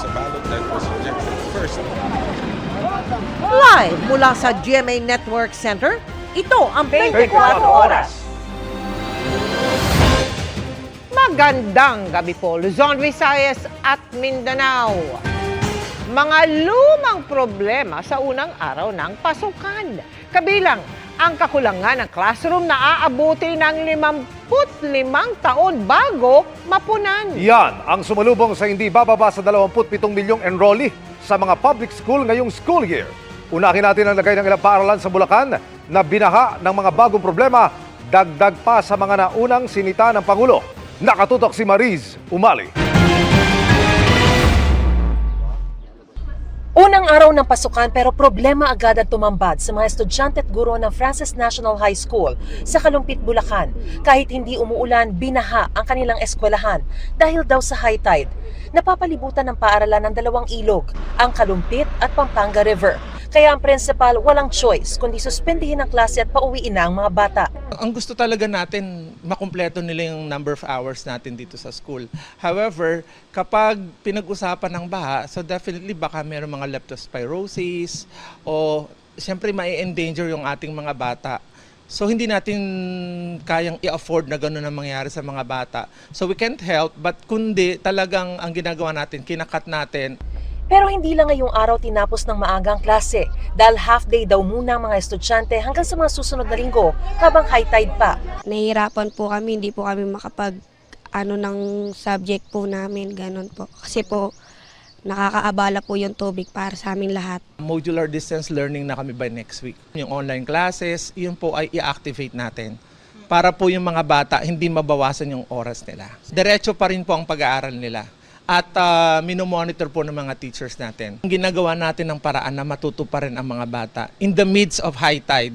was a ballot that was rejected first. Live mula sa GMA Network Center, ito ang 24 Oras. Magandang gabi po, Luzon, Visayas at Mindanao. Mga lumang problema sa unang araw ng pasukan. Kabilang ang kakulangan ng classroom na aabuti ng 55 taon bago mapunan. Yan ang sumalubong sa hindi bababa sa 27 milyong enrollee sa mga public school ngayong school year. Unahin natin ang lagay ng ilang paaralan sa Bulacan na binaha ng mga bagong problema, dagdag pa sa mga naunang sinita ng Pangulo. Nakatutok si Mariz Umali. Unang araw ng pasukan pero problema agad ang tumambad sa mga estudyante at guro ng Francis National High School sa Kalumpit, Bulacan. Kahit hindi umuulan, binaha ang kanilang eskwelahan dahil daw sa high tide. Napapalibutan ng paaralan ng dalawang ilog, ang Kalumpit at Pampanga River. Kaya ang principal walang choice kundi suspendihin ang klase at pauwiin na ang mga bata. Ang gusto talaga natin, makumpleto nila yung number of hours natin dito sa school. However, kapag pinag-usapan ng baha, so definitely baka mayroong mga leptospirosis o siyempre mai-endanger yung ating mga bata. So hindi natin kayang i-afford na gano'n ang mangyari sa mga bata. So we can't help, but kundi talagang ang ginagawa natin, kinakat natin. Pero hindi lang ngayong araw tinapos ng maagang klase dahil half day daw muna ang mga estudyante hanggang sa mga susunod na linggo habang high tide pa. Nahihirapan po kami, hindi po kami ng subject po namin, ganun po. Kasi po, nakakaabala po yung tubig para sa aming lahat. Modular distance learning na kami by next week. Yung online classes, yun po ay i-activate natin para po yung mga bata hindi mabawasan yung oras nila. Diretso pa rin po ang pag-aaral nila. At minomonitor po ng mga teachers natin. Ginagawa natin ng paraan na matuto pa rin ang mga bata in the midst of high tide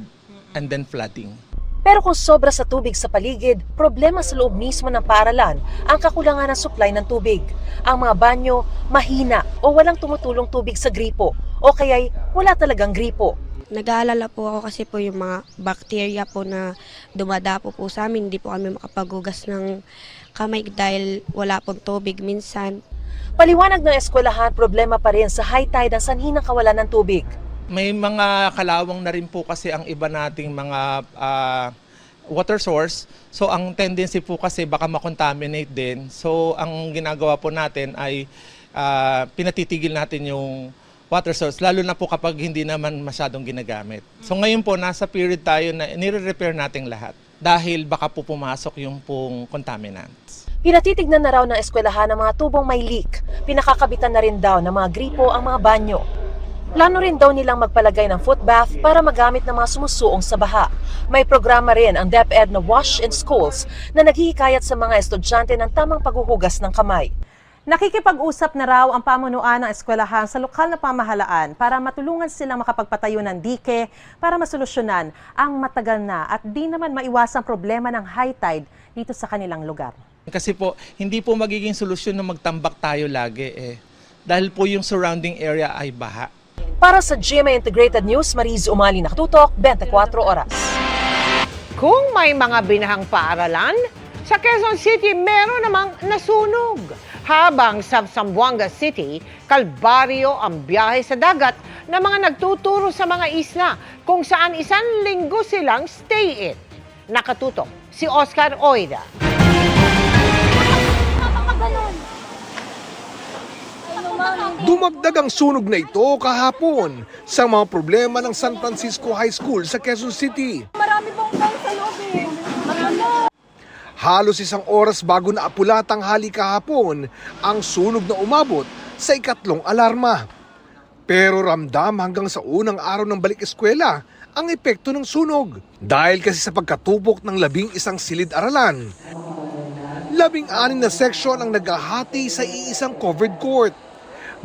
and then flooding. Pero kung sobra sa tubig sa paligid, problema sa loob mismo ng paaralan ang kakulangan ng supply ng tubig. Ang mga banyo, mahina o walang tumutulong tubig sa gripo o kaya'y wala talagang gripo. Nag-aalala po ako kasi po yung mga bacteria po na dumadapo po sa amin, hindi po kami makapaghugas ng kamay dahil wala pong tubig minsan. Paliwanag ng eskwelahan, problema pa rin sa high tide ang sanhi ng kawalan ng tubig. May mga kalawang na rin po kasi ang iba nating mga water source. So ang tendency po kasi baka makontaminate din. So ang ginagawa po natin ay pinatitigil natin yung water source, lalo na po kapag hindi naman masyadong ginagamit. So ngayon po nasa period tayo na nire-repair natin lahat dahil baka po pumasok yung pong contaminants. Pinatitignan na raw ng eskwelahan ang mga tubong may leak. Pinakakabitan na rin daw ng mga gripo ang mga banyo. Plano rin daw nilang magpalagay ng foot bath para magamit ng mga sumusuong sa baha. May programa rin ang DepEd na Wash in Schools na naghihikayat sa mga estudyante ng tamang paghuhugas ng kamay. Nakikipag-usap na raw ang pamunuan ng eskwelahan sa lokal na pamahalaan para matulungan silang makapagpatayo ng dike para masolusyonan ang matagal na at di naman maiwasang problema ng high tide dito sa kanilang lugar. Kasi po, hindi po magiging solusyon na magtambak tayo lagi dahil po yung surrounding area ay baha. Para sa GMA Integrated News, Mariz Umali, nakatutok, 24 Oras. Kung may mga binahang paaralan, sa Quezon City meron namang nasunog. Habang sa Zamboanga City, kalbaryo ang biyahe sa dagat ng mga nagtuturo sa mga isla kung saan isang linggo silang stay-in. Nakatutok si Oscar Oida. Dumagdag ang sunog na ito kahapon sa mga problema ng San Francisco High School sa Quezon City. Marami pong tao sa loob Marami. Halos isang oras bago naapula tanghali kahapon ang sunog na umabot sa ikatlong alarma. Pero ramdam hanggang sa unang araw ng balik eskwela ang epekto ng sunog. Dahil kasi sa pagkatupok ng 11 silid-aralan, 16 na seksyon ang naghahati sa iisang covered court.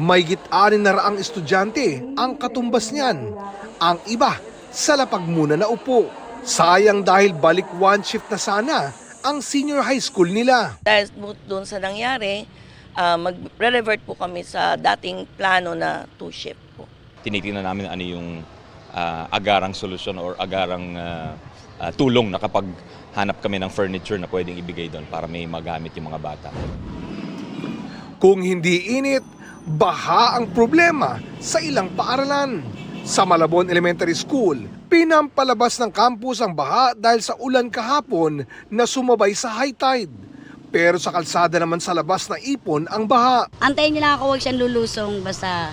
May git-6 na raang estudyante ang katumbas niyan. Ang iba sa lapag muna na upo. Sayang dahil balik one shift na sana ang senior high school nila. Dahil doon sa nangyari, magre-revert po kami sa dating plano na 2 shift po. Tinitingnan namin ano yung agarang solusyon or agarang tulong na kapag hanap kami ng furniture na pwedeng ibigay doon para may magamit yung mga bata. Kung hindi init, baha ang problema sa ilang paaralan. Sa Malabon Elementary School, pinampalabas ng campus ang baha dahil sa ulan kahapon na sumabay sa high tide. Pero sa kalsada naman sa labas na ipon ang baha. Antayin niyo lang ako, huwag siyang lulusong, basta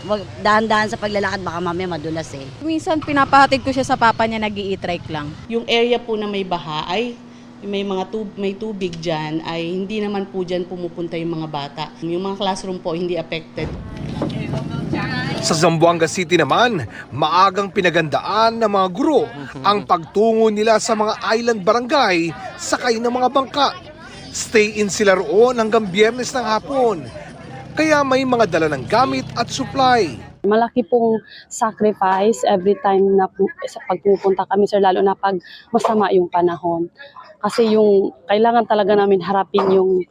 wag dahan-dahan sa paglalakad, baka mamaya madulas eh. Minsan pinapahatid ko siya sa papa niya, nag-i-trike lang. Yung area po na may baha ay may may tubig dyan, ay hindi naman po dyan pumupunta yung mga bata. Yung mga classroom po hindi affected. Sa Zamboanga City naman, maagang pinagandaan ng mga guro ang pagtungo nila sa mga island barangay sakay ng mga bangka. Stay in sila roon hanggang Biyernes ng hapon. Kaya may mga dala ng gamit at supply. Malaki pong sacrifice every time na sa pagpupunta kami, sir, lalo na pag masama yung panahon. Kasi yung kailangan talaga namin harapin yung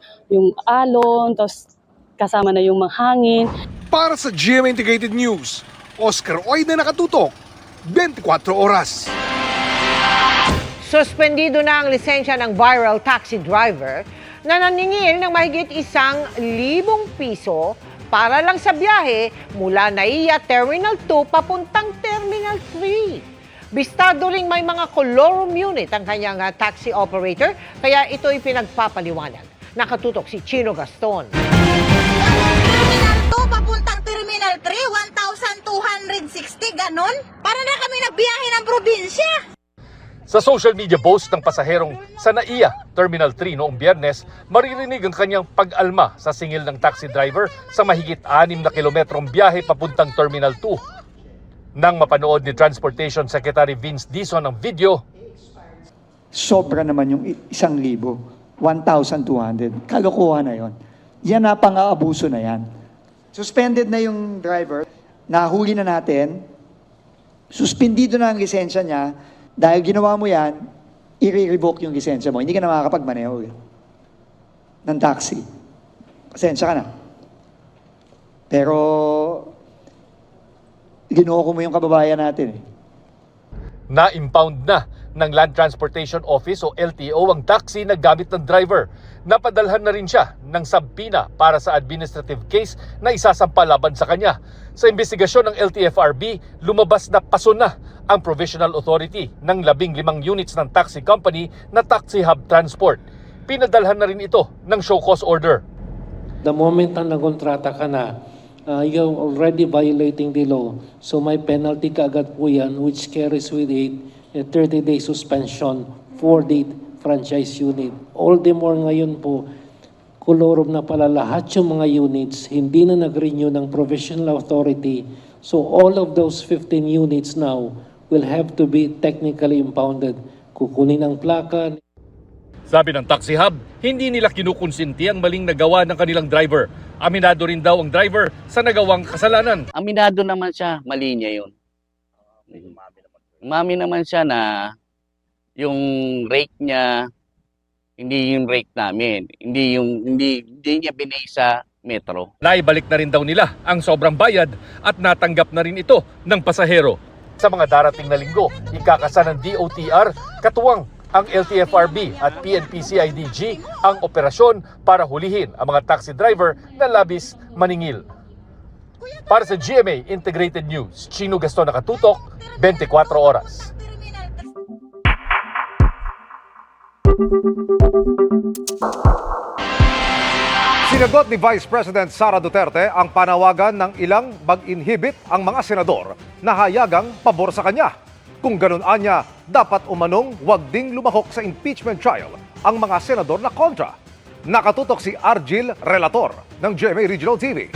alon, tapos kasama na yung hangin. Para sa GMA Integrated News, Oscar Oy na nakatutok, 24 oras. Suspendido na ang lisensya ng viral taxi driver na naningil ng mahigit 1,000 piso para lang sa biyahe mula NAIA Terminal 2 papuntang Terminal 3. Bistado ring may mga colorum unit ang kanyang taxi operator, kaya ito'y pinagpapaliwanag. Nakatutok si Chino Gaston. Terminal 2 papuntang Terminal 3, 1,260, ganon? Para na kami nagbiyahe ng probinsya. Sa social media post ng pasaherong sa NAIA Terminal 3 noong Biyernes, maririnig ang kanyang pag-alma sa singil ng taxi driver sa mahigit 6 na kilometrong biyahe papuntang Terminal 2. Nang mapanood ni Transportation Secretary Vince Dizon ang video, sobra naman yung 1,000, 1,200. Kalokohan na yon. Yan na pang-aabuso na yan. Suspended na yung driver, nahuli na natin, suspendido na ang lisensya niya. Dahil ginawa mo yan, i-revoke yung lisensya mo. Hindi ka na makakapagmaneho ulit ng taxi. Pasensya ka na. Pero, ginoko mo yung kababayan natin eh. na-impound na ng Land Transportation Office o LTO ang taxi na gamit ng driver. Napadalhan na rin siya ng sabpina para sa administrative case na isasampa laban sa kanya. Sa investigasyon ng LTFRB, lumabas na paso na ang Provisional Authority ng 15 units ng taxi company na Taxi Hub Transport. Pinadalhan na rin ito ng show cause order. The moment na nagkontrata ka na, you're already violating the law. So may penalty kaagad po yan which carries with it a 30-day suspension for the franchise unit. All the more ngayon po, kolorum na pala lahat yung mga units, hindi na nag-renew ng provisional authority. So all of those 15 units now will have to be technically impounded. Kukunin ang plaka. Sabi ng Taxi Hub, hindi nila kinukonsinti ang maling nagawa ng kanilang driver. Aminado rin daw ang driver sa nagawang kasalanan. Aminado naman siya, mali niya yun. Umami naman siya na yung rate niya, hindi yung rate namin. Hindi niya binay sa metro. Naibalik na rin daw nila ang sobrang bayad at natanggap na rin ito ng pasahero. Sa mga darating na linggo, ikakasa ng DOTR, katuwang ang LTFRB at PNP-CIDG ang operasyon para hulihin ang mga taxi driver na labis maningil. Para sa GMA Integrated News, Chino Gaston nakatutok, 24 oras. Sinagot ni Vice President Sara Duterte ang panawagan ng ilang mag-inhibit ang mga senador na hayagang pabor sa kanya. Kung ganun anya, dapat umanong wag ding lumahok sa impeachment trial ang mga senador na kontra. Nakatutok si Argil Relator ng GMA Regional TV.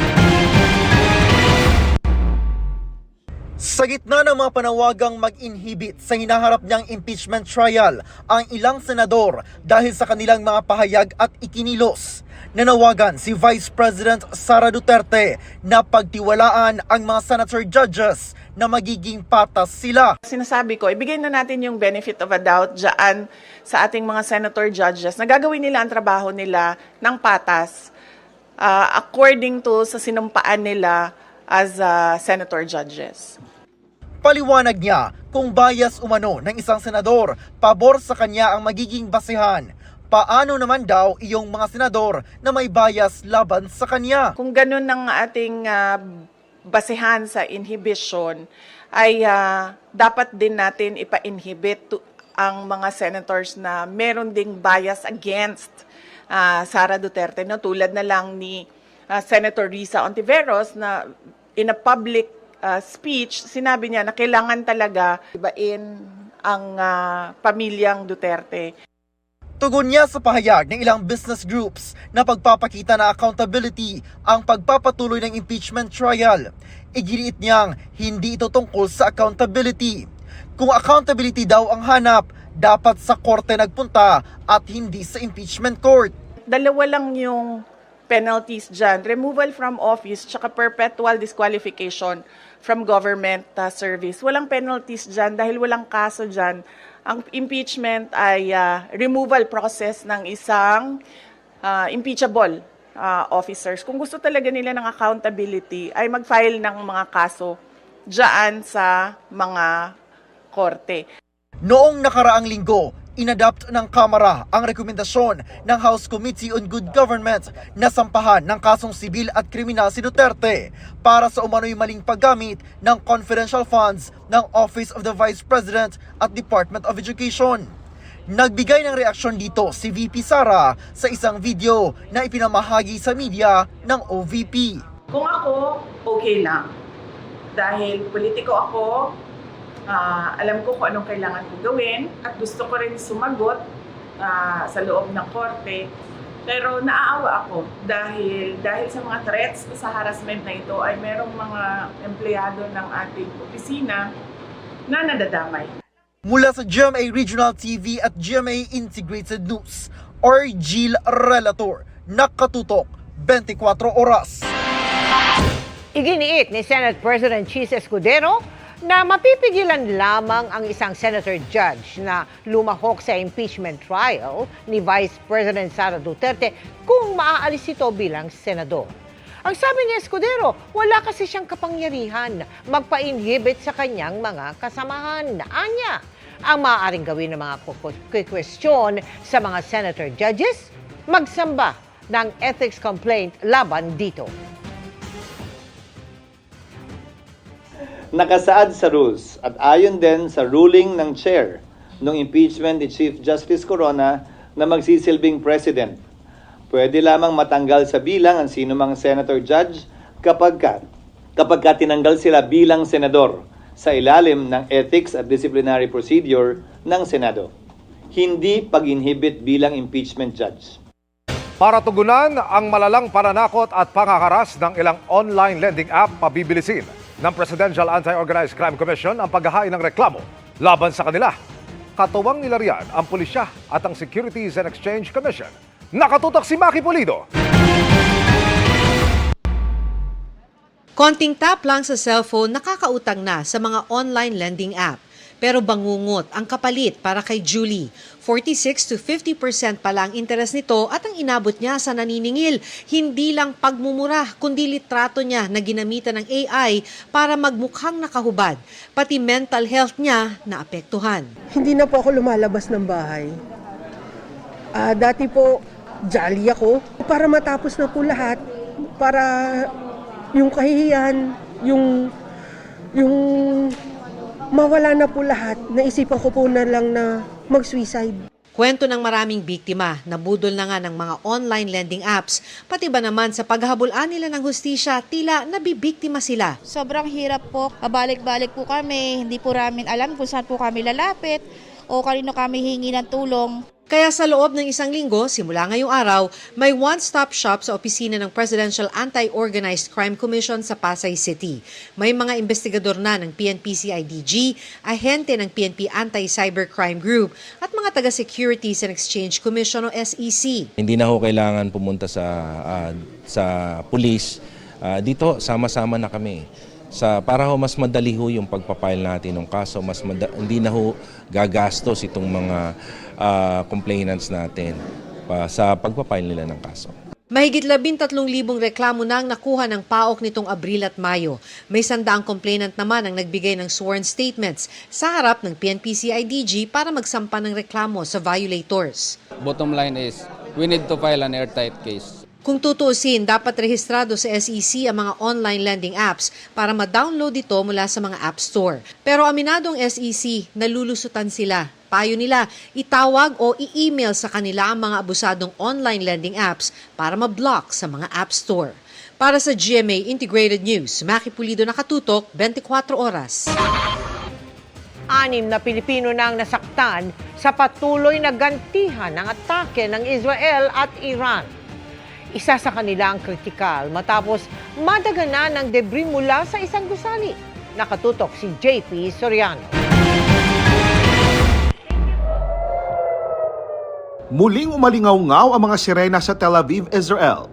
Sa gitna ng mga panawagang mag-inhibit sa hinaharap niyang impeachment trial ang ilang senador dahil sa kanilang mga pahayag at ikinilos, nanawagan si Vice President Sara Duterte na pagtiwalaan ang mga senator judges na magiging patas sila. Sinasabi ko, ibigay na natin yung benefit of a doubt dyan sa ating mga senator judges na gagawin nila ang trabaho nila ng patas according to sa sinumpaan nila as senator judges. Paliwanag niya kung bias umano ng isang senador, pabor sa kanya ang magiging basehan. Paano naman daw iyong mga senador na may bias laban sa kanya? Kung ganun ang ating basehan sa inhibition, ay dapat din natin ipa-inhibit ang mga senators na meron ding bias against Sara Duterte, no? Tulad na lang ni Senator Risa Ontiveros na in a public speech, sinabi niya na kailangan talaga ibain ang pamilyang Duterte. Tugon niya sa pahayag ng ilang business groups na pagpapakita na accountability ang pagpapatuloy ng impeachment trial. Iginiit niyang hindi ito tungkol sa accountability. Kung accountability daw ang hanap, dapat sa korte nagpunta at hindi sa impeachment court. Dalawa lang yung penalties dyan, removal from office tsaka perpetual disqualification from government service. Walang penalties dyan dahil walang kaso dyan. Ang impeachment ay removal process ng isang impeachable officers. Kung gusto talaga nila ng accountability, ay mag-file ng mga kaso dyan sa mga korte. Noong nakaraang linggo, inadapt ng Kamara ang rekomendasyon ng House Committee on Good Government na sampahan ng kasong sibil at kriminal si Duterte para sa umano'y maling paggamit ng confidential funds ng Office of the Vice President at Department of Education. Nagbigay ng reaksyon dito si VP Sara sa isang video na ipinamahagi sa media ng OVP. Kung ako, okay lang. Dahil politiko ako, alam ko kung anong kailangan kong gawin at gusto ko rin sumagot sa loob ng korte. Pero naaawa ako dahil sa mga threats sa harassment na ito ay merong mga empleyado ng ating opisina na nadadamay. Mula sa GMA Regional TV at GMA Integrated News, Orgil Relator, nakatutok 24 oras. Iginiit ni Senate President Chis Escudero na mapipigilan lamang ang isang senator judge na lumahok sa impeachment trial ni Vice President Sara Duterte kung maaalis ito bilang senador. Ang sabi ni Escudero, wala kasi siyang kapangyarihan magpa-inhibit sa kanyang mga kasamahan. Anya, ang maaaring gawin ng mga question sa mga senator judges, magsamba ng ethics complaint laban dito. Nakasaad sa rules at ayon din sa ruling ng chair ng impeachment ni Chief Justice Corona na magsisilbing president. Pwede lamang matanggal sa bilang ang sinumang senator judge kapag tinanggal sila bilang senador sa ilalim ng ethics at disciplinary procedure ng Senado. Hindi pag-inhibit bilang impeachment judge. Para tugunan ang malalang pananakot at pangaharas ng ilang online lending app, pabibilisin ng Presidential Anti-Organized Crime Commission ang paghahain ng reklamo laban sa kanila. Katuwang nila riyan ang pulisya at ang Securities and Exchange Commission. Nakatutok si Maki Pulido. Konting tap lang sa cellphone, nakakautang na sa mga online lending app. Pero bangungot ang kapalit para kay Julie. 46 to 50% pala ang interes nito at ang inabot niya sa naniningil. Hindi lang pagmumura, kundi litrato niya na ginamitan ng AI para magmukhang nakahubad. Pati mental health niya naapektuhan. Hindi na po ako lumalabas ng bahay. Dati po, jolly ako. Para matapos na po lahat, para yung kahihiyan, yung mawala na po lahat, naisipan ko po na lang na mag-suicide. Kwento ng maraming biktima, nabudol na nga ng mga online lending apps. Pati ba naman sa paghahabulan nila ng hustisya, tila nabibiktima sila. Sobrang hirap po, pabalik-balik po kami, hindi po namin alam kung saan po kami lalapit o kanino kami hingi ng tulong. Kaya sa loob ng isang linggo, simula ngayong araw, may one-stop shop sa opisina ng Presidential Anti-Organized Crime Commission sa Pasay City. May mga investigador na ng PNP-CIDG, ahente ng PNP Anti-Cybercrime Group at mga taga-Securities and Exchange Commission o SEC. Hindi na ho kailangan pumunta sa pulis. Dito, sama-sama na kami. Para ho mas madali ho yung pagpapile natin ng kaso, hindi na ho gagastos itong mga complainants natin sa pagpapile nila ng kaso. Mahigit 13,000 reklamo na ang nakuha ng PAOK nitong Abril at Mayo. May 100 complainant naman ang nagbigay ng sworn statements sa harap ng PNP-CIDG para magsampa ng reklamo sa violators. Bottom line is, we need to file an airtight case. Kung tutuusin, dapat rehistrado sa SEC ang mga online lending apps para ma-download ito mula sa mga App Store. Pero aminadong SEC, nalulusutan sila. Payo nila, itawag o i-email sa kanila ang mga abusadong online lending apps para ma-block sa mga App Store. Para sa GMA Integrated News, Maki Pulido, nakatutok, 24 oras. 6 na Pilipino na ang nasaktan sa patuloy na gantihan ng atake ng Israel at Iran. Isa sa kanila ang kritikal matapos madaganan ng debris mula sa isang gusali. Nakatutok si JP Soriano. Muling umalingaw-ngaw ang mga sirena sa Tel Aviv, Israel.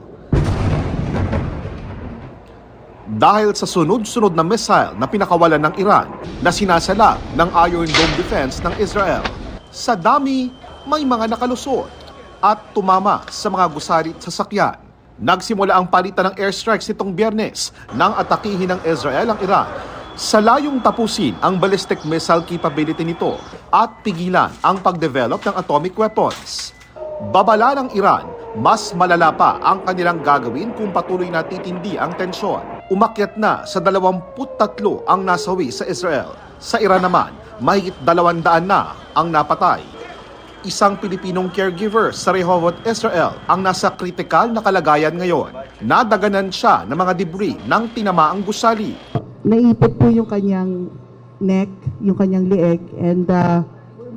Dahil sa sunod-sunod na missile na pinakawalan ng Iran na sinasalak ng Iron Dome defense ng Israel. Sa dami, may mga nakalusot at tumama sa mga gusali at sasakyan. Nagsimula ang palitan ng airstrikes nitong Biyernes nang atakihin ng Israel ang Iran sa layong tapusin ang ballistic missile capability nito at pigilan ang pagdevelop ng atomic weapons. Babala ng Iran, mas malala pa ang kanilang gagawin kung patuloy na titindi ang tensyon. Umakyat na sa 23 ang nasawi sa Israel. Sa Iran naman, mahigit 200 na ang napatay. Isang Pilipinong caregiver sa Rehovot, Israel ang nasa kritikal na kalagayan ngayon. Nadaganan siya ng mga debris ng tinamaang gusali. Naipit po yung kanyang neck, yung kanyang leeg, and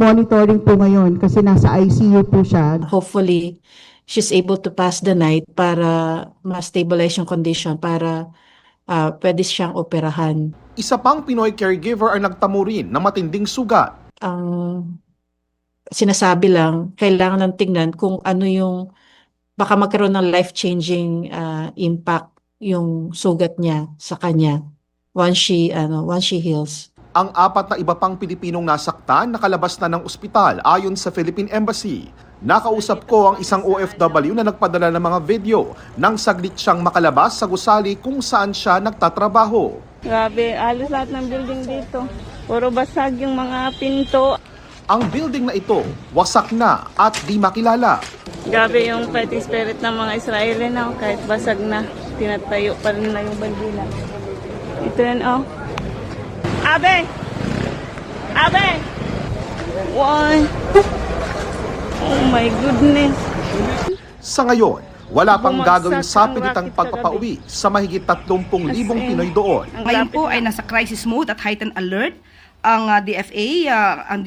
monitoring po ngayon kasi nasa ICU po siya. Hopefully, she's able to pass the night para ma-stabilize yung condition, para pwede siyang operahan. Isa pang Pinoy caregiver ang nagtamo rin ng matinding sugat. Ang sinasabi lang, kailangan ng tingnan kung ano yung baka magkaroon ng life-changing impact yung sugat niya sa kanya once she heals. Ang 4 na iba pang Pilipinong nasaktan nakalabas na ng ospital ayon sa Philippine Embassy. Nakausap ko ang isang OFW na nagpadala ng mga video nang saglit siyang makalabas sa gusali kung saan siya nagtatrabaho. Grabe, alos lahat ng building dito. Puro basag yung mga pinto. Ang building na ito, wasak na at di makilala. Grabe yung fighting spirit ng mga Israeli na kahit basag na, tinatayo pa rin na yung bandila. Ito yan, oh. Abe! Abe! Why? Oh my goodness. Sa ngayon, wala pang gagawing sapilitang pagpapauwi sa mahigit 30,000 Pinoy doon. Ngayon po ay nasa crisis mode at heightened alert ang DFA, ang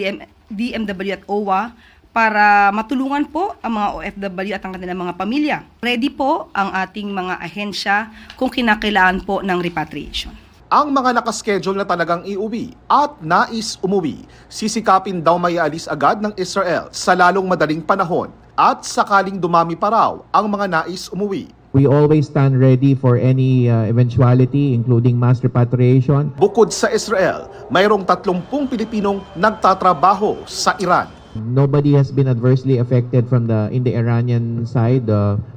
DMW at OWA para matulungan po ang mga OFW at ang kanilang mga pamilya. Ready po ang ating mga ahensya kung kinakailangan po ng repatriation. Ang mga nakaschedule na talagang iuwi at nais umuwi, sisikapin daw may alis agad ng Israel sa lalong madaling panahon at sakaling dumami pa raw ang mga nais umuwi. We always stand ready for any eventuality, including mass repatriation. Bukod sa Israel, mayroong 30 Pilipinong nagtatrabaho sa Iran. Nobody has been adversely affected from in the Iranian side.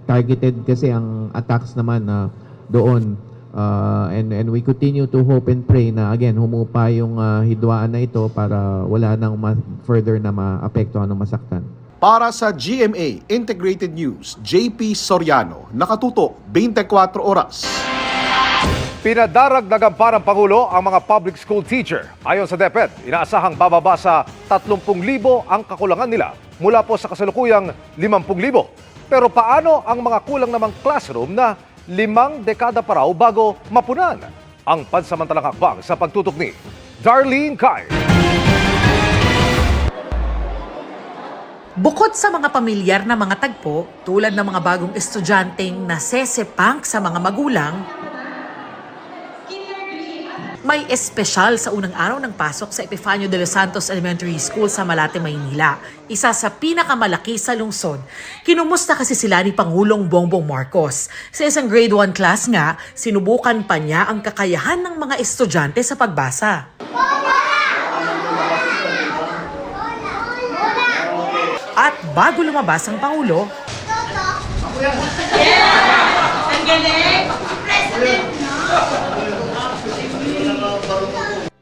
Targeted kasi ang attacks naman doon. And we continue to hope and pray na again humupa yung hidwaan na ito para wala nang further na maapektuhan o masaktan. Para sa GMA Integrated News, JP Soriano, nakatutok 24 oras. Pinadaragdagan pa ng Pangulo ang mga public school teacher. Ayon sa DepEd, inaasahang bababa sa 30,000 ang kakulangan nila mula po sa kasalukuyang 50,000. Pero paano ang mga kulang namang classroom na 5 dekada pa raw bago mapunan? Ang pansamantalang hakbang sa pagtutok ni Darlene Kai. Bukod sa mga pamilyar na mga tagpo, tulad ng mga bagong estudyanteng nasesepang sa mga magulang, may espesyal sa unang araw ng pasok sa Epifanio de los Santos Elementary School sa Malate, Maynila. Isa sa pinakamalaki sa lungsod. Kinumusta kasi sila ni Pangulong Bongbong Marcos. Sa isang grade 1 class nga, sinubukan pa niya ang kakayahan ng mga estudyante sa pagbasa. At bago lumabas ang Pangulo,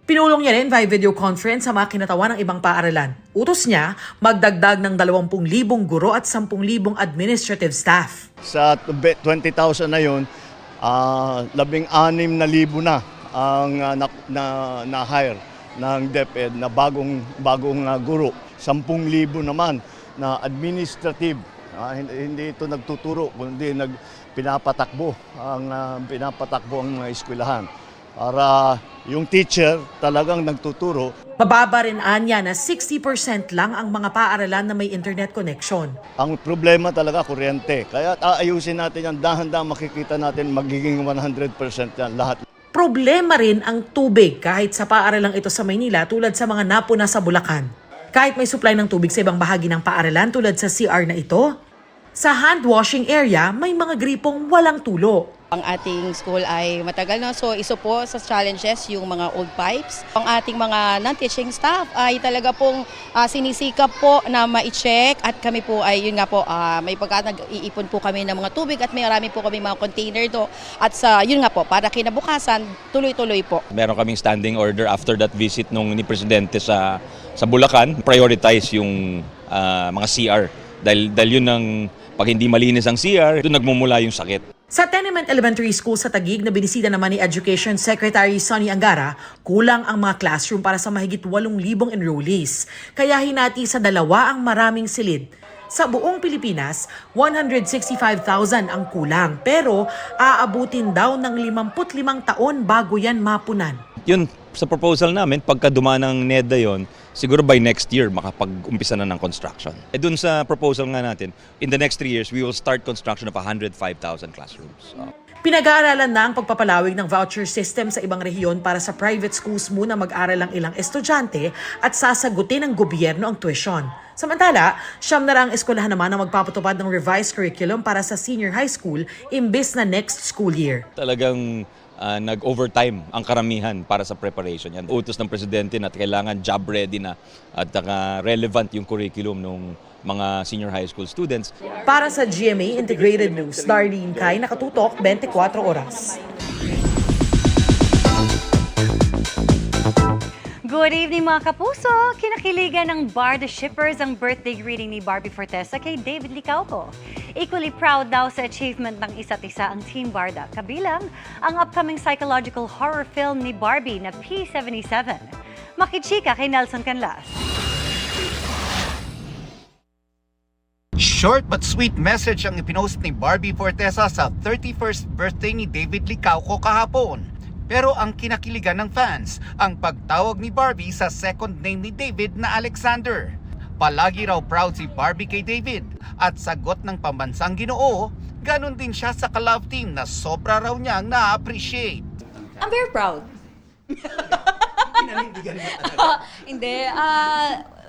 Pinulong niya rin via video conference sa mga kinatawan ng ibang paaralan. Utos niya, magdagdag ng 20,000 guro at 10,000 administrative staff. Sa 20,000 na yun, 16,000 na ang na-hire ng DepEd na bagong guro. 10,000 naman na administrative. Hindi ito nagtuturo, kundi pinapatakbo ang mga eskwelahan. Para yung teacher talagang nagtuturo. Mababa rin anya na 60% lang ang mga paaralan na may internet connection. Ang problema talaga kuryente. Kaya aayusin natin yan, dahan-dahan makikita natin magiging 100% yan lahat. Problema rin ang tubig kahit sa paaralang ito sa Maynila tulad sa mga napuna sa Bulacan. Kahit may supply ng tubig sa ibang bahagi ng paaralan tulad sa CR na ito, sa hand washing area may mga gripong walang tulo. Ang ating school ay matagal na, so isa po sa challenges yung mga old pipes. Ang ating mga non-teaching staff ay talaga pong sinisikap po na ma-check at kami po ay yun nga po may nag-iipon po kami ng mga tubig at may marami po kami mga container do at sa yun nga po para kinabukasan tuloy-tuloy po. Meron kaming standing order after that visit nung ni Presidente sa Bulacan, prioritize yung mga CR dahil yun ang pag hindi malinis ang CR, doon nagmumula yung sakit. Sa Tenement Elementary School sa Taguig na binisita naman ni Education Secretary Sonny Angara, kulang ang mga classroom para sa mahigit 8,000 enrollees. Kaya hinati sa 2 ang maraming silid. Sa buong Pilipinas, 165,000 ang kulang. Pero aabutin daw ng 55 taon bago yan mapunan. Yun, sa proposal namin, pagka dumaan ng NEDA yon, siguro by next year makapag-umpisa na ng construction. Dun sa proposal nga natin, in the next 3 years, we will start construction of 105,000 classrooms. Pinag-aaralan na ang pagpapalawig ng voucher system sa ibang rehiyon para sa private schools muna mag-aral ang ilang estudyante at sasagutin ng gobyerno ang tuition. Samantala, 9 na ang eskwelahan naman na magpapatupad ng revised curriculum para sa senior high school imbes na next school year. Talagang nag-overtime ang karamihan para sa preparation yan. Utos ng Presidente na kailangan job ready na at relevant yung curriculum ng mga senior high school students. Para sa GMA Integrated News, Darlene Kai, nakatutok 24 oras. Good evening mga kapuso! Kinakiligan ng Bar The Shippers ang birthday greeting ni Barbie Fortesa kay David Licauco. Equally proud daw sa achievement ng isa't isa ang Team Barda, kabilang ang upcoming psychological horror film ni Barbie na P77. Makichika kay Nelson Canlas. Short but sweet message ang ipinost ni Barbie Fortesa sa 31st birthday ni David Licauco kahapon. Pero ang kinakiligan ng fans, ang pagtawag ni Barbie sa second name ni David na Alexander. Palagi raw proud si Barbie kay David at sagot ng pambansang Ginoo, ganun din siya sa ka-love team na sobra raw niyang na-appreciate. I'm very proud. Hindi.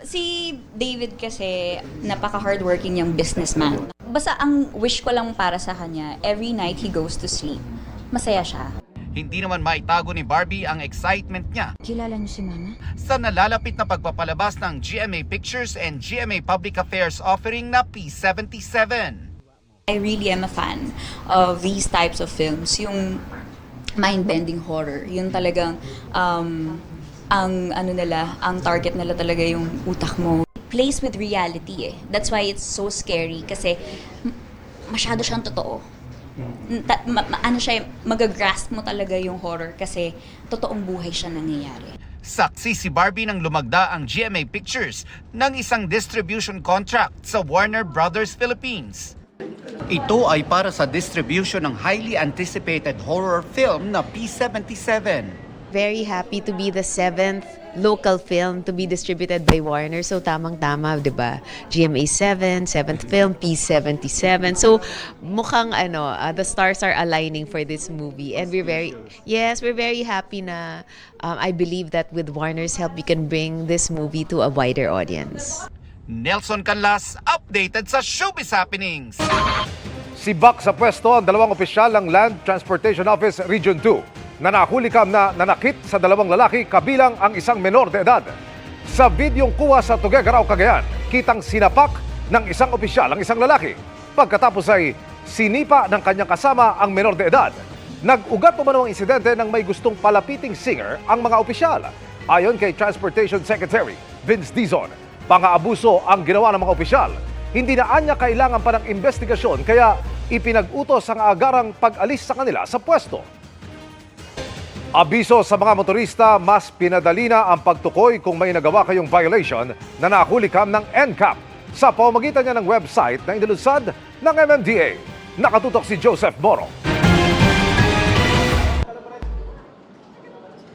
Si David kasi napaka-hardworking yung businessman. Basta ang wish ko lang para sa kanya, every night he goes to sleep, masaya siya. Hindi naman maitago ni Barbie ang excitement niya. Kilala niyo si Mama? Sa nalalapit na pagpapalabas ng GMA Pictures and GMA Public Affairs offering na P77. I really am a fan of these types of films. Yung mind-bending horror. Yung talagang ang target nila talaga yung utak mo. It plays with reality eh. That's why it's so scary kasi masyado siyang totoo. Magagrasp mo talaga yung horror kasi totoong buhay siya nangyayari. Saksi si Barbie nang lumagda ang GMA Pictures ng isang distribution contract sa Warner Brothers Philippines. Ito ay para sa distribution ng highly anticipated horror film na P77. Very happy to be the 7th local film to be distributed by Warner. So tamang-tama, 'di ba? GMA 7th film, P77. So mukhang the stars are aligning for this movie and we're very happy na I believe that with Warner's help we can bring this movie to a wider audience. Nelson Canlas, updated sa Showbiz Happenings. Sibak sa pwesto ang 2 opisyal ng Land Transportation Office Region 2 na nahulikam na nanakit sa 2 lalaki kabilang ang isang menor de edad. Sa videong kuha sa Tuguegarao, Cagayan, kitang sinapak ng isang opisyal ang isang lalaki. Pagkatapos ay sinipa ng kanyang kasama ang menor de edad. Nag-ugat umano ang insidente nang may gustong palapiting singer ang mga opisyal. Ayon kay Transportation Secretary Vince Dizon, pang-aabuso ang ginawa ng mga opisyal. Hindi na anya kailangan pa ng investigasyon kaya ipinag-utos ang agarang pag-alis sa kanila sa pwesto. Abiso sa mga motorista, mas pinadali na ang pagtukoy kung may nagawa kayong violation na nahulikam ng NCAP sa pamamagitan niya ng website na inilunsad ng MMDA. Nakatutok si Joseph Moro.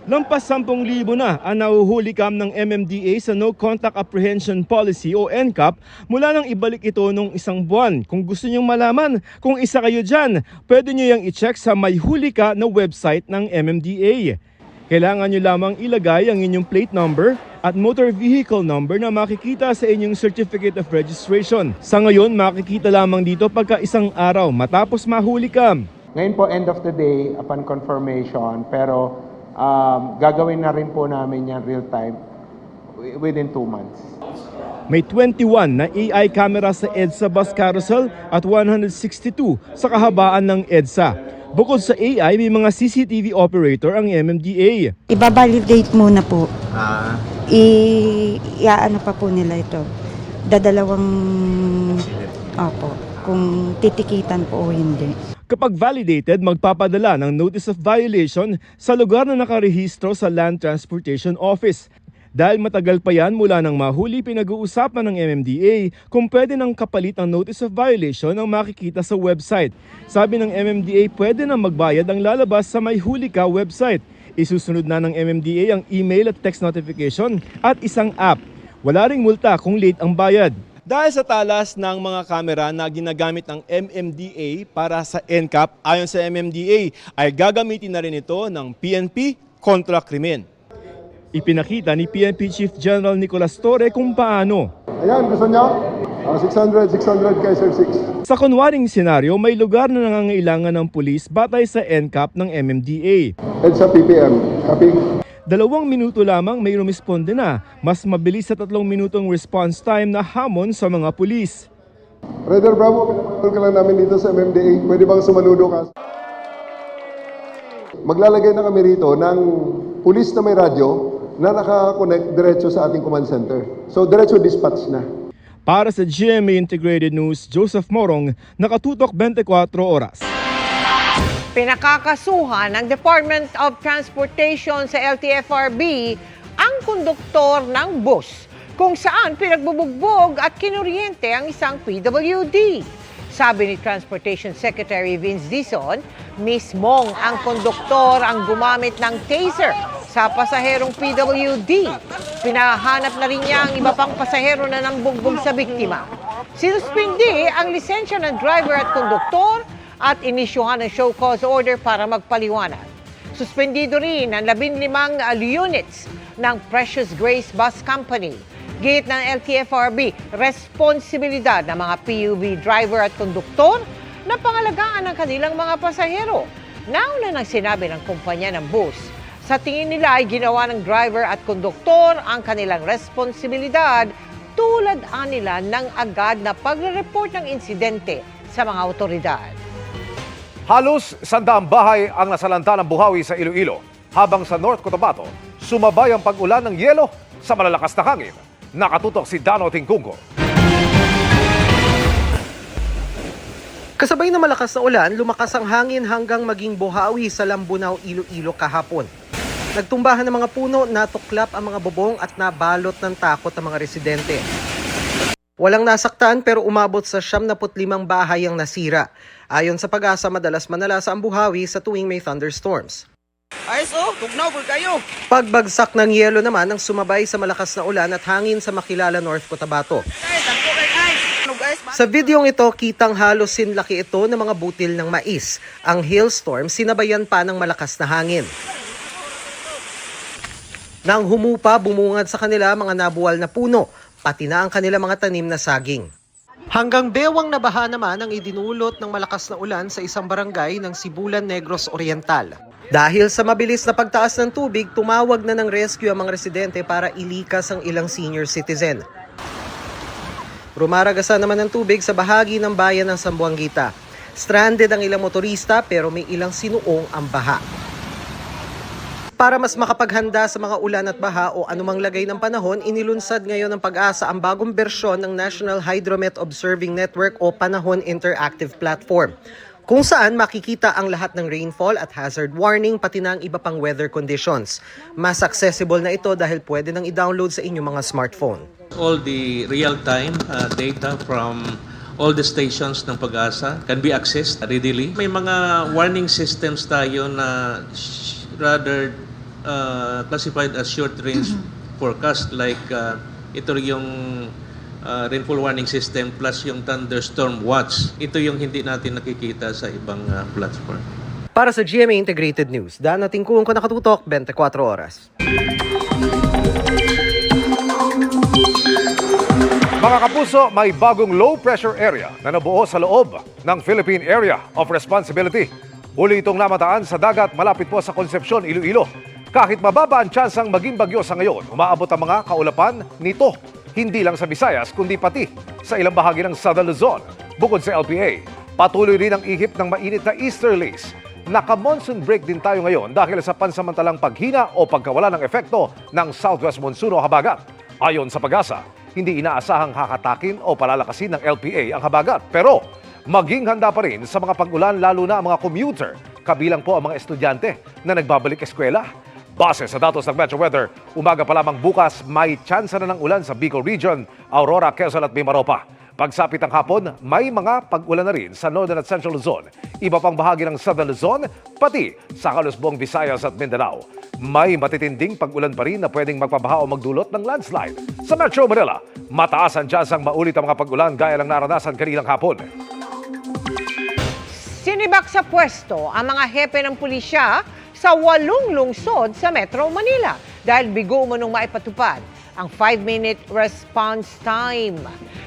Lampas 10,000 na ang nahuhulikam ng MMDA sa No Contact Apprehension Policy o NCAP mula nang ibalik ito nung 1 buwan. Kung gusto niyong malaman kung isa kayo dyan, pwede niyo yung i-check sa May Huli Ka na website ng MMDA. Kailangan niyo lamang ilagay ang inyong plate number at motor vehicle number na makikita sa inyong Certificate of Registration. Sa ngayon, makikita lamang dito pagka 1 araw matapos mahuli ka. Ngayon po, end of the day, upon confirmation, pero gagawin na rin po namin yan real time within 2 months. May 21 na AI camera sa EDSA bus carousel at 162 sa kahabaan ng EDSA. Bukod sa AI, may mga CCTV operator ang MMDA. Ibabalidate muna po. Iaano pa po nila ito. Dadalawang kung titikitan po o hindi. Kapag validated, magpapadala ng Notice of Violation sa lugar na nakarehistro sa Land Transportation Office. Dahil matagal pa yan mula nang mahuli, pinag-uusapan ng MMDA kung pwede nang kapalit ang Notice of Violation ang makikita sa website. Sabi ng MMDA, pwede nang magbayad ang lalabas sa May Huli Ka website. Isusunod na ng MMDA ang email at text notification at isang app. Wala ring multa kung late ang bayad. Dahil sa talas ng mga kamera na ginagamit ng MMDA para sa NCAP, ayon sa MMDA ay gagamitin na rin ito ng PNP kontra krimen. Ipinakita ni PNP Chief General Nicolas Torre kung paano. Ayan, gusto niya? 600 kay Sir 6. Sa kunwaring senaryo, may lugar na nangangailangan ng pulis batay sa NCAP ng MMDA. EDSA PPM, copy. 2 minuto lamang may rumisponde na, mas mabilis sa 3 minutong response time na hamon sa mga pulis. Raider Bravo, pinapatol ka lang namin dito sa MMDA. Pwede bang sumaludo ka? Maglalagay na kami rito ng pulis na may radyo na nakakonect diretso sa ating command center. So diretso dispatch na. Para sa GMA Integrated News, Joseph Morong, nakatutok 24 oras. Pinakakasuhan ng Department of Transportation sa LTFRB ang konduktor ng bus kung saan pinagbubugbog at kinuryente ang isang PWD. Sabi ni Transportation Secretary Vince Dizon, mismong ang konduktor ang gumamit ng taser sa pasaherong PWD. Pinahanap na rin niya ang iba pang pasahero na nambugbog sa biktima. Sinuspindi ang lisensya ng driver at konduktor at inisyuhan ng show cause order para magpaliwanag. Suspendido rin ang 15 units ng Precious Grace Bus Company. Gate ng LTFRB, responsibilidad ng mga PUV driver at konduktor na pangalagaan ang kanilang mga pasahero. Nauna nang sinabi ng kumpanya ng bus, sa tingin nila ay ginawa ng driver at konduktor ang kanilang responsibilidad tulad nila ng agad na pagre-report ng insidente sa mga otoridad. Halos 100 bahay ang nasalanta ng buhawi sa Iloilo, habang sa North Cotabato, sumabay ang pag-ulan ng yelo sa malalakas na hangin. Nakatutok si Dano Tingkungko. Kasabay na malakas na ulan, lumakas ang hangin hanggang maging buhawi sa Lambunaw, Iloilo kahapon. Nagtumbahan ng mga puno, natuklap ang mga bubong at nabalot ng takot ang mga residente. Walang nasaktan pero umabot sa 75 bahay ang nasira. Ayon sa Pag-asa, madalas manalasa ang buhawi sa tuwing may thunderstorms. Tugnaw po kayo! Pagbagsak ng yelo naman ang sumabay sa malakas na ulan at hangin sa Makilala, North Cotabato. Sa videong ito, kitang halos sinlaki ito ng mga butil ng mais. Ang hailstorm sinabayan pa ng malakas na hangin. Nang humupa, bumungad sa kanila mga nabuwal na puno, pati na ang kanila mga tanim na saging. Hanggang bewang na baha naman ang idinulot ng malakas na ulan sa isang barangay ng Sibulan, Negros Oriental. Dahil sa mabilis na pagtaas ng tubig, tumawag na ng rescue ang mga residente para ilikas ang ilang senior citizen. Rumaragasan naman ng tubig sa bahagi ng bayan ng Sambuanguita. Stranded ang ilang motorista pero may ilang sinuong ang baha. Para mas makapaghanda sa mga ulan at baha o anumang lagay ng panahon, inilunsad ngayon ng Pag-asa ang bagong bersyon ng National Hydromet Observing Network o Panahon Interactive Platform, kung saan makikita ang lahat ng rainfall at hazard warning pati na ang iba pang weather conditions. Mas accessible na ito dahil pwede nang i-download sa inyong mga smartphone. All the real-time data from all the stations ng Pag-asa can be accessed readily. May mga warning systems tayo na rather classified as short-range forecast like ito yung rainfall warning system plus yung thunderstorm watch. Ito yung hindi natin nakikita sa ibang platform. Para sa GMA Integrated News, Daan nating kung nakatutok 24 oras. Mga kapuso, may bagong low-pressure area na nabuo sa loob ng Philippine Area of Responsibility. Uli itong namataan sa dagat malapit po sa Concepcion, Iloilo. Kahit mababa ang tsansang maging bagyo sa ngayon, umaabot ang mga kaulapan nito. Hindi lang sa Visayas, kundi pati sa ilang bahagi ng Southern Luzon. Bukod sa LPA, patuloy rin ang ihip ng mainit na easterlies. Naka-monsoon break din tayo ngayon dahil sa pansamantalang paghina o pagkawala ng epekto ng southwest monsoon o habagat. Ayon sa Pag-asa, hindi inaasahang hakatakin o palalakasin ng LPA ang habagat. Pero maging handa pa rin sa mga pag-ulan lalo na ang mga commuter, kabilang po ang mga estudyante na nagbabalik eskwela. Base sa datos ng Metro Weather, umaga pa lamang bukas may tsansa na ng ulan sa Bicol Region, Aurora, Quezon at Mimaropa. Pagsapit ng hapon, may mga pag-ulan na rin sa Northern at Central Luzon, iba pang bahagi ng Southern Luzon, pati sa Kalusbong, Visayas at Mindanao. May matitinding pag-ulan pa rin na pwedeng magpabaha o magdulot ng landslide. Sa Metro Manila, mataas ang tsansang maulit ang mga pag-ulan gaya ng naranasan kaninang hapon. Sinibak sa pwesto ang mga hepe ng pulisya sa 8 lungsod sa Metro Manila dahil bigo umunong maipatupad ang 5-minute response time.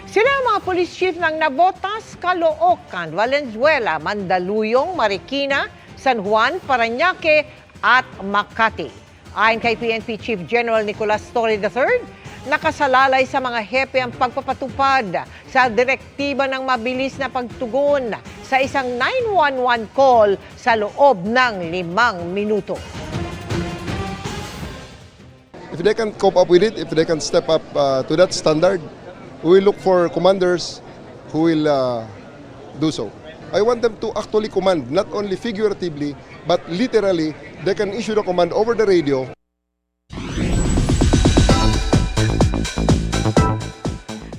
Sila ang mga police chief ng Navotas, Caloocan, Valenzuela, Mandaluyong, Marikina, San Juan, Parañaque at Makati. Ayon kay PNP Chief General Nicolas Torre III, nakasalalay sa mga hepe ang pagpapatupad sa direktiba ng mabilis na pagtugon sa isang 911 call sa loob ng 5 minuto. If they can cope up with it, if they can step up to that standard, we will look for commanders who will do so. I want them to actually command, not only figuratively, but literally, they can issue the command over the radio.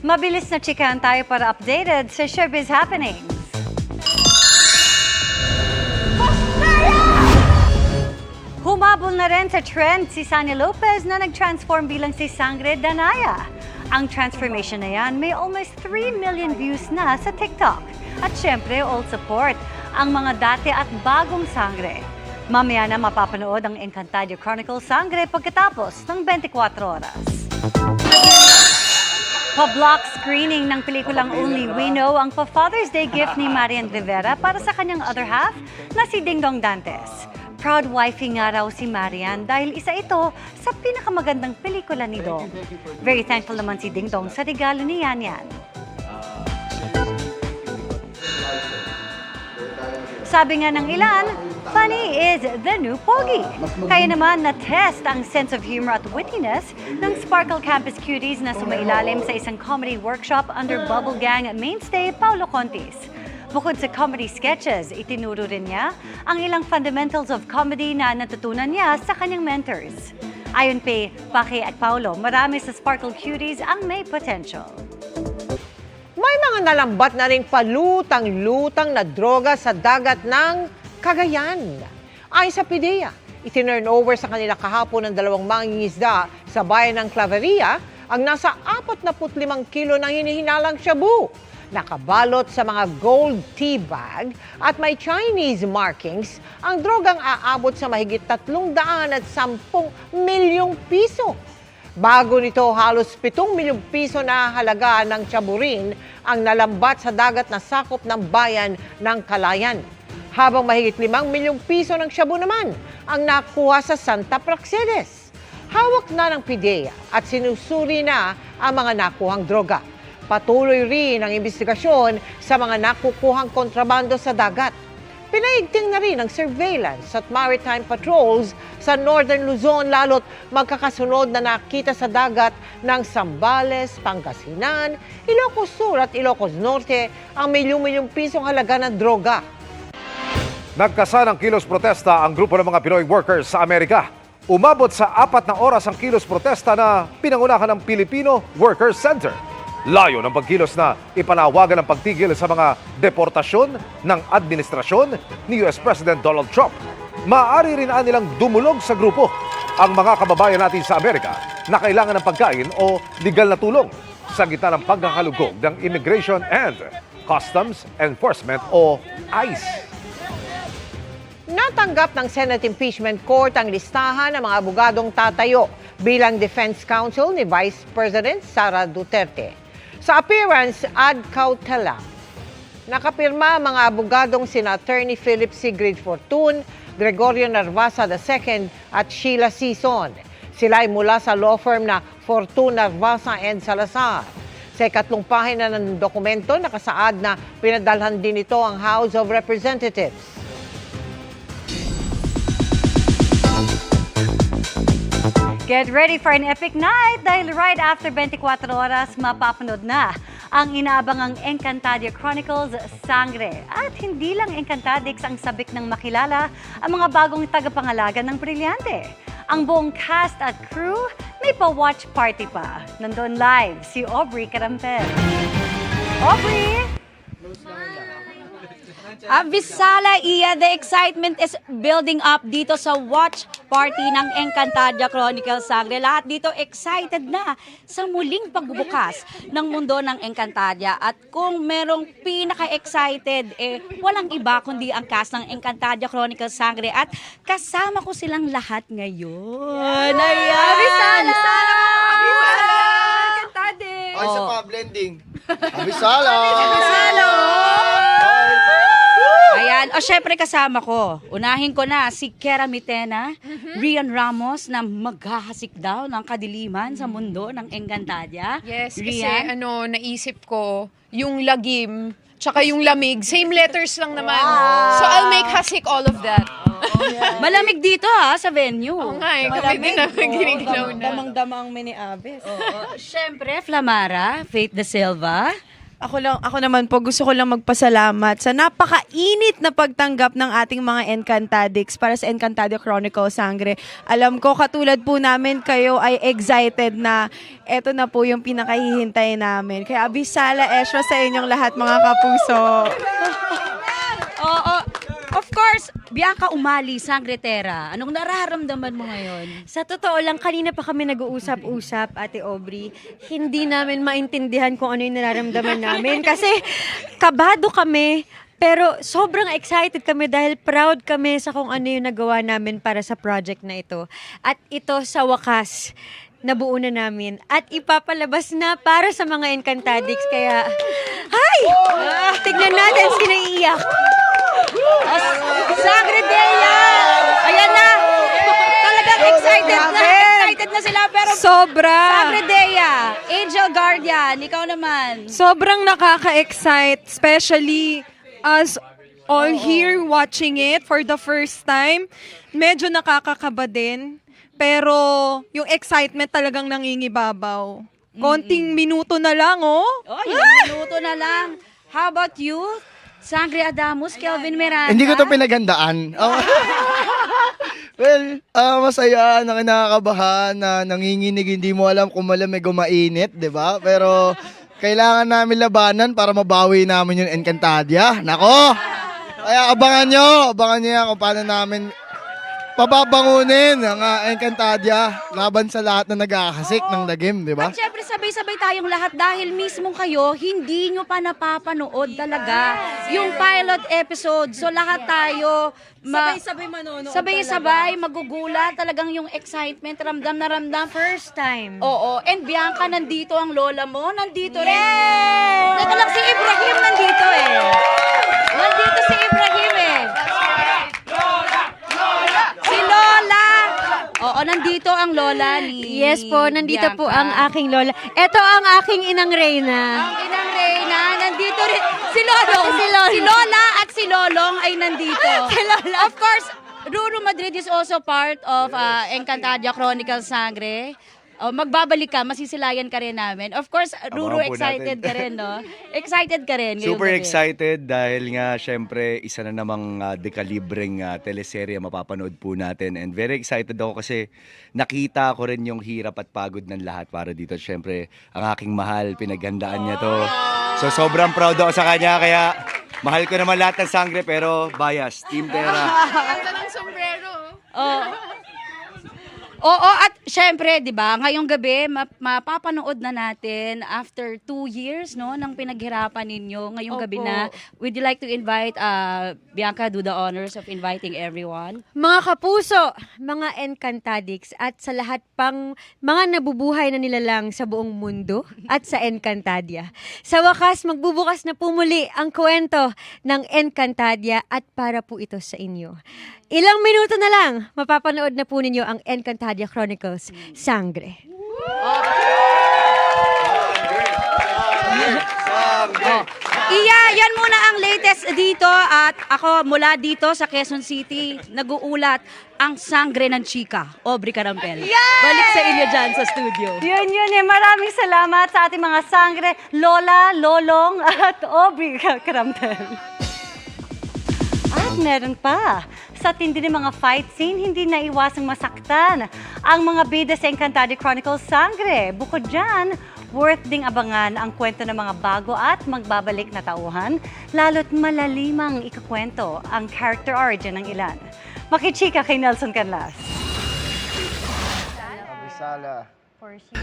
Mabilis na chikahan tayo para updated sa Showbiz Happenings. Humabol na rin sa trend si Sanya Lopez na nag-transform bilang si Sangre Danaya. Ang transformation na yan may almost 3 million views na sa TikTok. At syempre, all support ang mga dati at bagong Sangre. Mamaya na mapapanood ang Encantadia Chronicles Sangre pagkatapos ng 24 oras. Pa-block screening ng pelikulang Only We Know ang pa-Father's Day gift ni Marian Rivera para sa kanyang other half na si Dingdong Dantes. Proud wifey nga raw si Marian dahil isa ito sa pinakamagandang pelikula ni Dong. Very thankful naman si Dingdong sa regalo ni Yan Yan. Sabi nga ng ilan, funny is the new pogi. Kaya naman na-test ang sense of humor at wittiness ng Sparkle Campus Cuties na sumailalim sa isang comedy workshop under Bubble Gang mainstay Paulo Contis. Bukod sa comedy sketches, itinuro rin niya ang ilang fundamentals of comedy na natutunan niya sa kanyang mentors. Ayon kay Paki at Paulo, marami sa Sparkle Cuties ang may potential. May mga nalambat na ring palutang-lutang na droga sa dagat ng Cagayan. Ayon sa PIDEA, itinurn over sa kanila kahapon ng 2 mangingisda sa bayan ng Claveria ang nasa 45 kilo ng hinihinalang shabu. Nakabalot sa mga gold tea bag at may Chinese markings, ang drogang aabot sa mahigit 310 milyong piso. Bago nito, halos 7 milyong piso na halaga ng chaburin ang nalambat sa dagat na sakop ng bayan ng Calayan. Habang mahigit 5 milyong piso ng shabu naman ang nakuha sa Santa Praxedes. Hawak na ng PIDEA at sinusuri na ang mga nakuhang droga. Patuloy rin ang investigasyon sa mga nakukuhang kontrabando sa dagat. Pinaigting na rin ang surveillance at maritime patrols sa Northern Luzon lalo't magkakasunod na nakita sa dagat ng Zambales, Pangasinan, Ilocos Sur at Ilocos Norte ang milyong-milyong pisong halaga ng droga. Nagkasanang kilos protesta ang grupo ng mga Pinoy workers sa Amerika. Umabot sa 4 na oras ang kilos protesta na pinangunahan ng Filipino Workers Center. Layo ng pagkilos na ipanawagan ang pagtigil sa mga deportasyon ng administrasyon ni US President Donald Trump. Maaari rin nilang dumulog sa grupo ang mga kababayan natin sa Amerika na kailangan ng pagkain o legal na tulong sa gitna ng pagkakalugog ng Immigration and Customs Enforcement o ICE. Natanggap ng Senate Impeachment Court ang listahan ng mga abogadong tatayo bilang defense counsel ni Vice President Sara Duterte. Sa appearance ad cautelam, nakapirma mga abogadong sina Attorney Philip Sigrid Fortun, Gregorio Narvasa II at Sheila Sison. Sila ay mula sa law firm na Fortun, Narvasa and Salazar. Sa ikatlong pahina ng dokumento, nakasaad na pinadalhan din ito ang House of Representatives. Get ready for an epic night dahil right after 24 oras, mapapanood na ang inaabangang Encantadia Chronicles Sangre. At hindi lang Encantadix ang sabik ng makilala ang mga bagong tagapangalaga ng Brilyante. Ang buong cast at crew may pa-watch party pa. Nandun live si Aubrey Carampel. Aubrey! Abisala, Iya, the excitement is building up dito sa watch party ng Encantadia Chronicles Sangre. Lahat dito excited na sa muling pagbubukas ng mundo ng Encantadia. At kung merong pinaka-excited, walang iba kundi ang cast ng Encantadia Chronicles Sangre. At kasama ko silang lahat ngayon. Ayan! Abisala! Abisala! Encantadix! Ay, sa pa, blending. Abisala! Abisala! Ayan, syempre kasama ko. Unahin ko na si Kera Mitena, Rian Ramos na maghahasik daw ng kadiliman sa mundo ng Encantadia. Yes, kasi Rian? naisip ko, yung lagim, tsaka yung lamig, same letters lang naman. So I'll make hasik all of that. Malamig dito sa venue. Oo nga kami din naman giniglaw na. Damang-damang mini-abes. Syempre, Flamara, Faith De Silva. Ako naman po, gusto ko lang magpasalamat sa napakainit na pagtanggap ng ating mga Encantadix para sa Encantadia Chronicles Sangre. Alam ko, katulad po namin, kayo ay excited na eto na po yung pinakahihintay namin. Kaya abisala extra sa inyong lahat, mga kapuso. Oo. Of course, Bianca Umali, Sangretera. Anong nararamdaman mo ngayon? Sa totoo lang, kanina pa kami nag-uusap-usap, Ate Aubrey. Hindi namin maintindihan kung ano yung nararamdaman namin. Kasi kabado kami, pero sobrang excited kami dahil proud kami sa kung ano yung nagawa namin para sa project na ito. At ito sa wakas, nabuo na namin at ipapalabas na para sa mga Encantadix. Kaya, hay! Tignan natin, sinaiiyak. Sangredea! Ayan na! Talagang excited na! Excited na sila pero... Sobra! Sangredea! Angel Guardian, ikaw naman. Sobrang nakaka-excite, especially us all here watching it for the first time. Medyo nakakakaba din. Pero yung excitement talagang nangingibabaw. Konting minuto na lang, Minuto na lang. How about you? Sangre Adamus, Kelvin Miranda. Hindi ko to pinagandaan. Well, masaya, nakakabahan, nanginginig, hindi mo alam kung malamig o mainit, di ba? Pero kailangan namin labanan para mabawi namin yung Encantadia. Nako! Kaya abangan nyo yan kung paano namin pababangunin ang Encantadia laban sa lahat na nagkakasik ng dagim, di ba? At syempre sabay-sabay tayong lahat dahil mismo kayo, hindi nyo pa napapanood talaga yung pilot episode. So lahat tayo, sabay-sabay manonood. Sabay-sabay, magugulat talagang yung excitement, ramdam na ramdam. First time. Oo, and Bianca, nandito ang lola mo, nandito rin. Teka lang, si Ibrahim nandito Nandito si Ibrahim Si Lola! Oo, nandito ang lola lola ni Yes po, nandito po Bianca. ang aking lola. Ito ang aking inang Reyna. Ang inang Reyna, nandito rin. Si Lolong. Si Lola at si Lolong ay nandito. Si Lola. Of course, Ruru Madrid is also part of Encantadia Chronicles Sangre. Magbabalik ka, masisilayan ka rin namin. Of course, Ruru, Abangan po excited natin. ka rin, no? Excited ka rin ngayong Super gabi. excited dahil nga syempre isa na namang dekalibreng teleserye mapapanood po natin, and very excited ako kasi nakita ko rin yung hirap at pagod ng lahat para dito. Syempre ang aking mahal, pinaghandaan niya to. So sobrang proud ako sa kanya, kaya mahal ko naman lahat ng Sangre pero bias, Team Tera. Ganda ng sombrero. Oo, at syempre, 'di ba, ngayong gabi mapapanood na natin after 2 years, no, ng pinaghirapan ninyo ngayong gabi na. Would you like to invite Bianca, do the honors of inviting everyone? Mga kapuso, mga Encantadix at sa lahat pang mga nabubuhay na nilalang sa buong mundo at sa Encantadia. Sa wakas, magbubukas na po muli ang kwento ng Encantadia at para po ito sa inyo. Ilang minuto na lang, mapapanood na po ninyo ang Encantadia Chronicles Sangre. Iya, yan muna ang latest dito at ako mula dito sa Quezon City, nag-uulat ang Sangre ng Chika, Aubrey Carampel. Balik sa inyo dyan sa studio. Yun eh. Maraming salamat sa ating mga Sangre, Lola, Lolong at Aubrey Carampel. At meron pa. Sa tindi ng mga fight scene, hindi naiwasang masaktan ang mga bida sa Encantadia Chronicles Sangre. Bukod dyan, worth ding abangan ang kwento ng mga bago at magbabalik na tauhan, lalo't malalimang ikakwento ang character origin ng ilan. Makichika kay Nelson Canlas.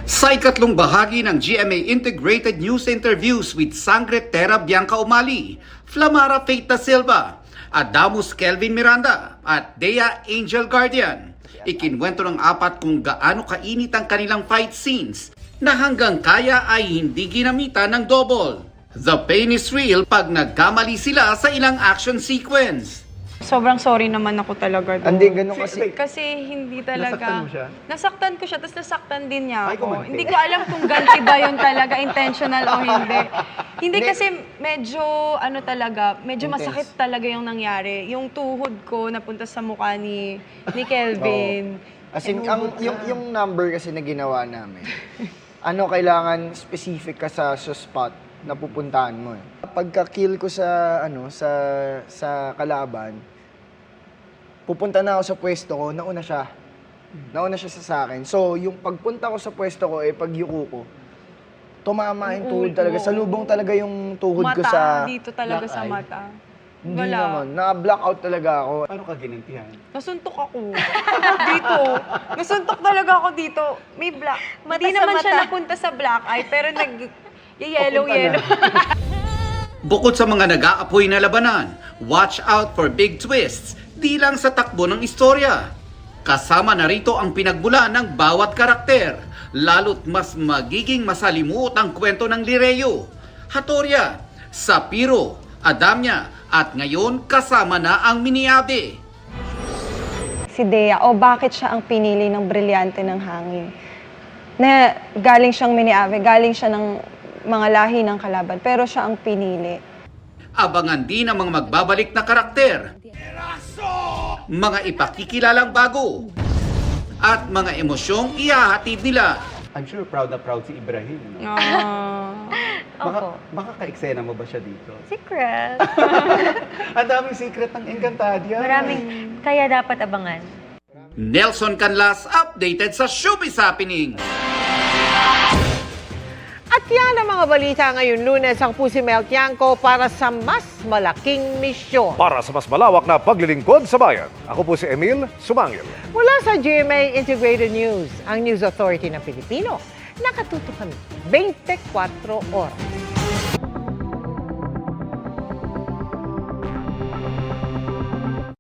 Sa ikatlong bahagi ng GMA Integrated News Interviews with Sangre Tera Bianca Umali, Flamara Faith da Silva, Adamus Kelvin Miranda at Dea Angel Guardian. Ikinwento ng apat kung gaano kainit ang kanilang fight scenes na hanggang kaya ay hindi ginamitan ng double. The pain is real pag nagkamali sila sa ilang action sequence. Sobrang sorry naman ako talaga doon. Hindi, ganun kasi. Kasi hindi talaga. Nasaktan mo siya? Nasaktan ko siya, tapos nasaktan din niya ako. Hindi ko alam kung ganti ba yun talaga, intentional o hindi. Hindi kasi medyo, medyo masakit talaga yung nangyari. Yung tuhod ko napunta sa mukha ni Kelvin. As in, yung number kasi na ginawa namin, kailangan specific ka sa spot na pupuntahan mo. Pagka-kill ko sa kalaban, pupunta na ako sa pwesto ko, nauna siya. Nauna siya sa akin. So, yung pagpunta ko sa pwesto ko, pagyuko ko, tumama yung tuhod talaga. Salubong talaga yung tuhod ko sa dito talaga sa mata. Hindi naman. Na-blackout talaga ako. Paano ka ginantihan? Nasuntok ako. Dito. Nasuntok talaga ako dito. May black. Hindi naman siya napunta sa black eye, pero yellow. Bukod sa mga nag-aapoy na labanan, watch out for big twists, di lang sa takbo ng istorya. Kasama na rito ang pinagbulan ng bawat karakter, lalo't mas magiging masalimuot ang kwento ng Lireo, Hatoria, Sapiro, Adamya, at ngayon kasama na ang Miniabe. Si Dea, bakit siya ang pinili ng brilyante ng hangin? Na galing siyang Miniabe, galing siya ng mga lahi ng kalaban, pero siya ang pinili. Abangan din ang mga magbabalik na karakter, mga ipakikilalang bago, at mga emosyong ihahatid nila. I'm sure proud na proud si Ibrahim. No? Baka ka-eksena mo ba siya dito? Secret. Ang daming secret ng Encantadia. Maraming, kaya dapat abangan. Nelson Canlas updated sa Showbiz Happening. At yan ang mga balita ngayon Lunes. Ang po si Mel Tiangco para sa mas malaking misyon. Para sa mas malawak na paglilingkod sa bayan, ako po si Emil Sumangil. Mula sa GMA Integrated News, ang News Authority ng Pilipino, nakatuto kami 24 oras.